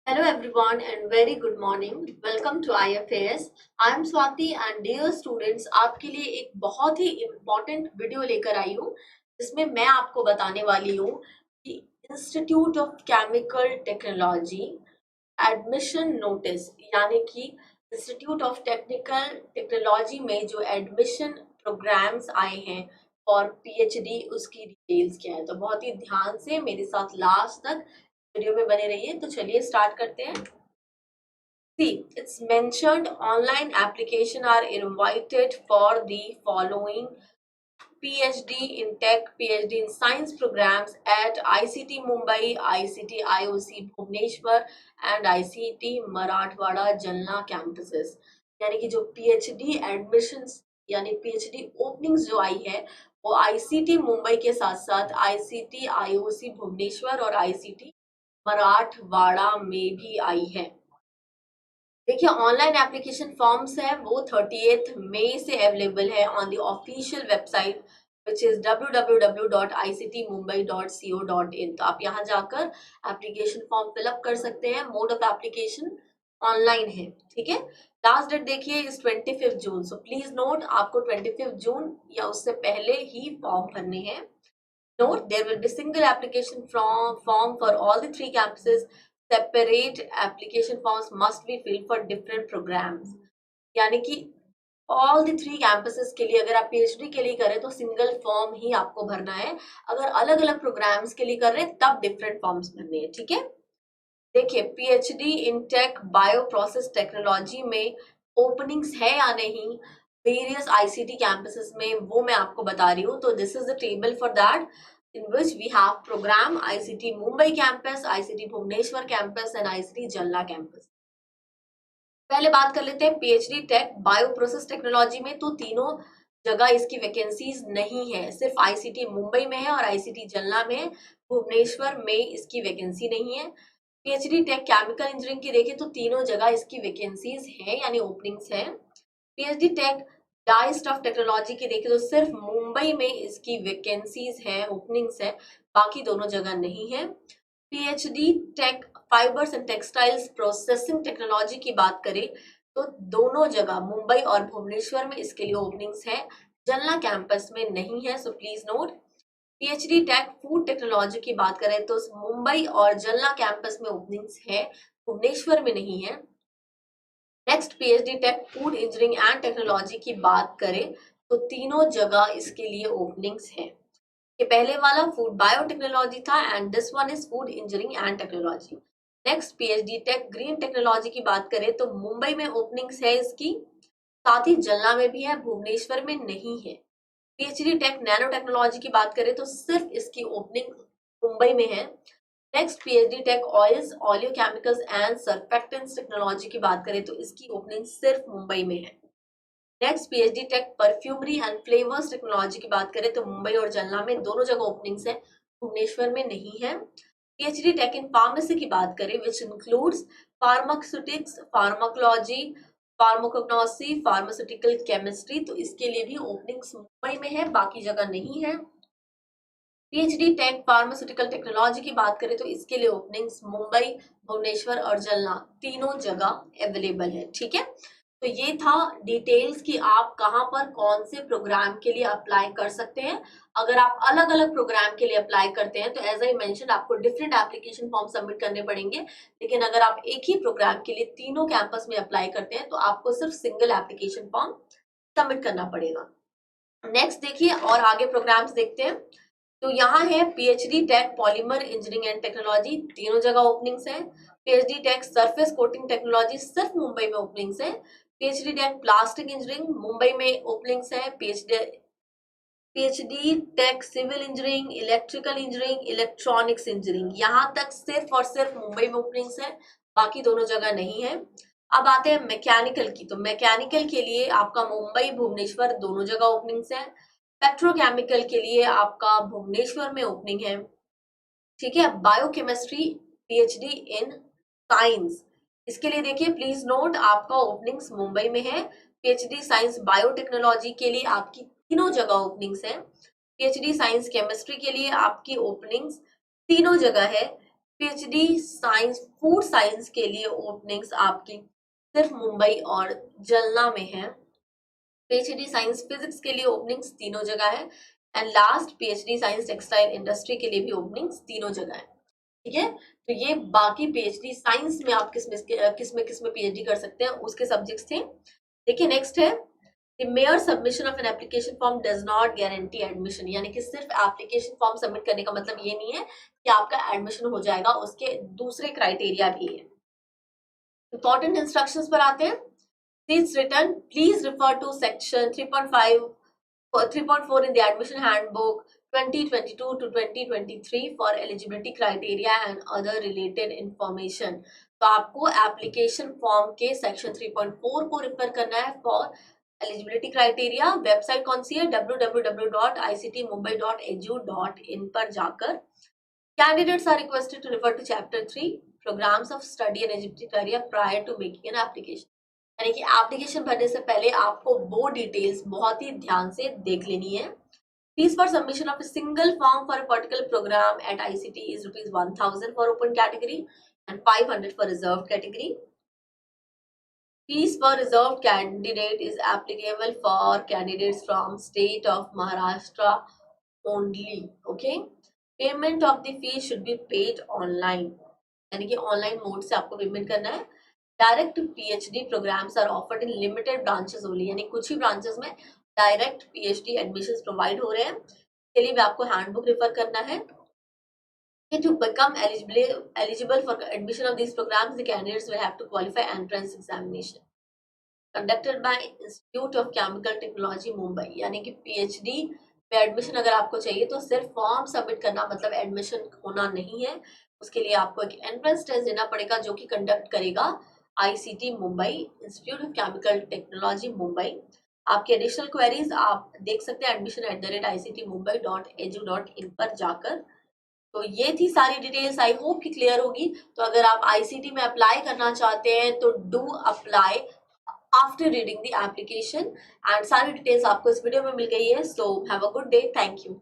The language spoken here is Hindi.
Hello everyone and very good morning. Welcome to IFAS. I am Swati and dear students, आपके लिए एक बहुत ही इम्पोर्टेंट वीडियो लेकर आई हूँ जिसमें मैं आपको बताने वाली हूँ कि institute of chemical technology admission notice यानी कि इंस्टीट्यूट ऑफ टेक्निकल टेक्नोलॉजी में जो एडमिशन प्रोग्राम्स आए हैं और पीएचडी उसकी डिटेल्स क्या है। तो बहुत ही ध्यान से मेरे साथ लास्ट तक वीडियो में बने रहिए। तो चलिए स्टार्ट करते हैं। See, it's mentioned online application are invited for the following PhD in Tech, PhD in Science programs at ICT Mumbai, ICT IOC Bhubaneswar and ICT Marathwada Jalna campuses। यानी कि जो PhD एडमिशंस यानी PhD ओपनिंग्स जो आई है वो ICT मुंबई के साथ साथ ICT IOC भुवनेश्वर और ICT मराठवाड़ा में भी आई है। देखिए ऑनलाइन एप्लीकेशन फॉर्म्स है वो 30th मई से अवेलेबल है on the official website which is www.ictmumbai.co.in। तो आप यहाँ जाकर एप्लीकेशन फॉर्म फिलअप कर सकते हैं। मोड ऑफ एप्लीकेशन ऑनलाइन है, ठीक है। लास्ट डेट देखिए इस 25 जून। सो प्लीज नोट आपको 25 जून या उससे पहले ही फॉर्म भरने हैं। Note, there will be single application form for all the three campuses. Separate application forms must be filled for different programs. यानी कि ऑल द थ्री कैंपसेस के लिए अगर आप पीएचडी के लिए करें तो सिंगल फॉर्म ही आपको भरना है। अगर अलग अलग प्रोग्राम्स के लिए कर रहे हैं तब डिफरेंट फॉर्म्स भरने हैं, ठीक है। देखिए PhD in tech bio process technology में ओपनिंग्स है या नहीं वेरियस आईसीटी कैंपसेस में, वो मैं आपको बता रही हूँ। तो this is the table for that in which we have program ICT Mumbai campus, ICT Bhubaneswar campus and ICT Jalna campus। पहले बात कर लेते हैं PhD tech bio process technology में। तो तीनों जगह इसकी वैकेंसीज नहीं है, सिर्फ आईसीटी मुंबई में है और आईसीटी जलना में है। भुवनेश्वर में इसकी वैकेंसी नहीं है। पीएचडी टेक केमिकल इंजीनियरिंग की देखें तो तीनों जगह इसकी वैकेंसीज है यानी ओपनिंग्स है। PhD tech dyestuff technology की देखें तो सिर्फ मुंबई में इसकी वैकेंसीज है, ओपनिंग्स है, बाकी दोनों जगह नहीं है। PhD tech fibres and textiles processing technology की बात करें तो दोनों जगह मुंबई और भुवनेश्वर में इसके लिए ओपनिंग्स है, जलना कैंपस में नहीं है। So please note. PhD tech food technology की बात करें तो मुंबई और जलना कैंपस में ओपनिंग्स है, भुवनेश्वर में नहीं है। Next PhD tech food engineering and technology की बात करें तो तीनों जगह इसके लिए ओपनिंग्स है। ये पहले वाला फूड बायोटेक्नोलॉजी था and this one is food engineering and technology. Next PhD tech green technology की बात करें तो मुंबई में ओपनिंग्स है इसकी, साथ ही जलना में भी है, भुवनेश्वर में नहीं है। पीएचडी टेक नैनो टेक्नोलॉजी की बात करें तो सिर्फ इसकी ओपनिंग मुंबई में है। Next PhD tech oils oleo chemicals and surfactants technology की बात करें तो इसकी ओपनिंग सिर्फ मुंबई में है। Next PhD tech perfumery and flavours technology की बात करें तो मुंबई और जलना में दोनों जगह ओपनिंग्स है, भुवनेश्वर में नहीं है। पीएचडी टेक इन फार्मेसी की बात करें which includes pharmaceutics, pharmacology, pharmacognosy, pharmaceutical chemistry, तो इसके लिए भी ओपनिंग्स मुंबई में है, बाकी जगह नहीं है। पीएचडी टेक फार्मास्यूटिकल टेक्नोलॉजी की बात करें तो इसके लिए ओपनिंग्स मुंबई, भुवनेश्वर और जलना तीनों जगह अवेलेबल है, ठीक है। तो ये था डिटेल्स कि आप कहां पर कौन से प्रोग्राम के लिए अप्लाई कर सकते हैं। अगर आप अलग अलग प्रोग्राम के लिए अप्लाई करते हैं तो एज आई मेंशन आपको डिफरेंट एप्लीकेशन फॉर्म सबमिट करने पड़ेंगे, लेकिन अगर आप एक ही प्रोग्राम के लिए तीनों कैंपस में अप्लाई करते हैं तो आपको सिर्फ सिंगल एप्लीकेशन फॉर्म सबमिट करना पड़ेगा। नेक्स्ट देखिए और आगे प्रोग्राम्स देखते हैं। तो यहाँ है PhD tech polymer engineering and technology, तीनों जगह ओपनिंग्स है। PhD tech surface coating technology सिर्फ मुंबई में ओपनिंग्स है। PhD tech plastic engineering Mumbai में ओपनिंग्स है। PhD tech civil engineering, electrical engineering, electronics engineering, यहाँ तक सिर्फ और सिर्फ मुंबई में ओपनिंग्स है, बाकी दोनों जगह नहीं है। अब आते हैं मैकेनिकल की। तो मैकेनिकल के लिए आपका मुंबई भुवनेश्वर दोनों जगह ओपनिंग्स है। पेट्रोकेमिकल के लिए आपका भुवनेश्वर में ओपनिंग है, ठीक है। बायोकेमिस्ट्री पीएचडी इन साइंस, इसके लिए देखिए प्लीज नोट आपका ओपनिंग्स मुंबई में है। पीएचडी साइंस बायोटेक्नोलॉजी के लिए आपकी तीनों जगह ओपनिंग्स है। पीएचडी साइंस केमिस्ट्री के लिए आपकी ओपनिंग्स तीनों जगह है। पीएचडी साइंस फूड साइंस के लिए ओपनिंग्स आपकी सिर्फ मुंबई और जलना में है। पीएचडी साइंस फिजिक्स के लिए ओपनिंग्स तीनों जगह है। And last PhD science textile industry के लिए भी ओपनिंग्स तीनों जगह है। ठीक है, तो ये बाकी पीएचडी साइंस में आप किस में पीएचडी कर सकते हैं उसके सब्जेक्ट्स थे। देखिए नेक्स्ट है The mere submission of an application form does not guarantee admission, यानी कि सिर्फ एप्लीकेशन फॉर्म सबमिट करने का मतलब ये नहीं है कि आपका एडमिशन हो जाएगा, उसके दूसरे क्राइटेरिया भी है। इंपॉर्टेंट इंस्ट्रक्शंस पर आते हैं। Since written, please refer to section 3.5 3.4 in the admission handbook 2022 to 2023 for eligibility criteria and other related information। तो आपको एप्लीकेशन फॉर्म के सेक्शन 3.4 को रिफर करना है फॉर एलिजिबिलिटी क्राइटेरिया। वेबसाइट कौन सी है? www.ictmumbai.edu.in पर जाकर। Candidates are requested to refer to chapter 3 programmes of study and eligibility criteria prior to making an application, यानी कि एप्लीकेशन भरने से पहले आपको वो डिटेल्स बहुत ही ध्यान से देख लेनी है। Fees for submission of a single form for a particular program at ICT is ₹1000 for open category and 500 for reserved category. Fees for reserved candidate is applicable for candidates from state of Maharashtra only. Okay. Payment of the fee should be paid online. यानी कि ऑनलाइन मोड से आपको पेमेंट करना है। Direct PhD programmes are offered in limited branches only, यानी कुछ ही ब्रांचेस में डायरेक्ट पीएचडी एडमिशंस प्रोवाइड हो रहे हैं। इसके लिए भी आपको हैंडबुक रेफर करना है। To become eligible for admission of these programs, the candidates will have to qualify entrance examination conducted by Institute of Chemical Technology Mumbai, यानी कि पीएचडी में एडमिशन अगर आपको चाहिए तो सिर्फ फॉर्म सबमिट करना मतलब एडमिशन होना नहीं है। उसके लिए आपको एक एंट्रेंस टेस्ट देना पड़ेगा जो कि कंडक्ट करेगा ICT Mumbai, institute of chemical technology Mumbai. आपकी एडिशनल क्वेरीज आप देख सकते हैं admission@ictmumbai.edu.in पर जाकर। तो ये थी सारी डिटेल्स, आई होप कि क्लियर होगी। तो अगर आप आईसीटी में अप्लाई करना चाहते हैं तो do apply after reading the application. And सारी डिटेल्स आपको इस वीडियो में मिल गई है। So have a good day, thank you.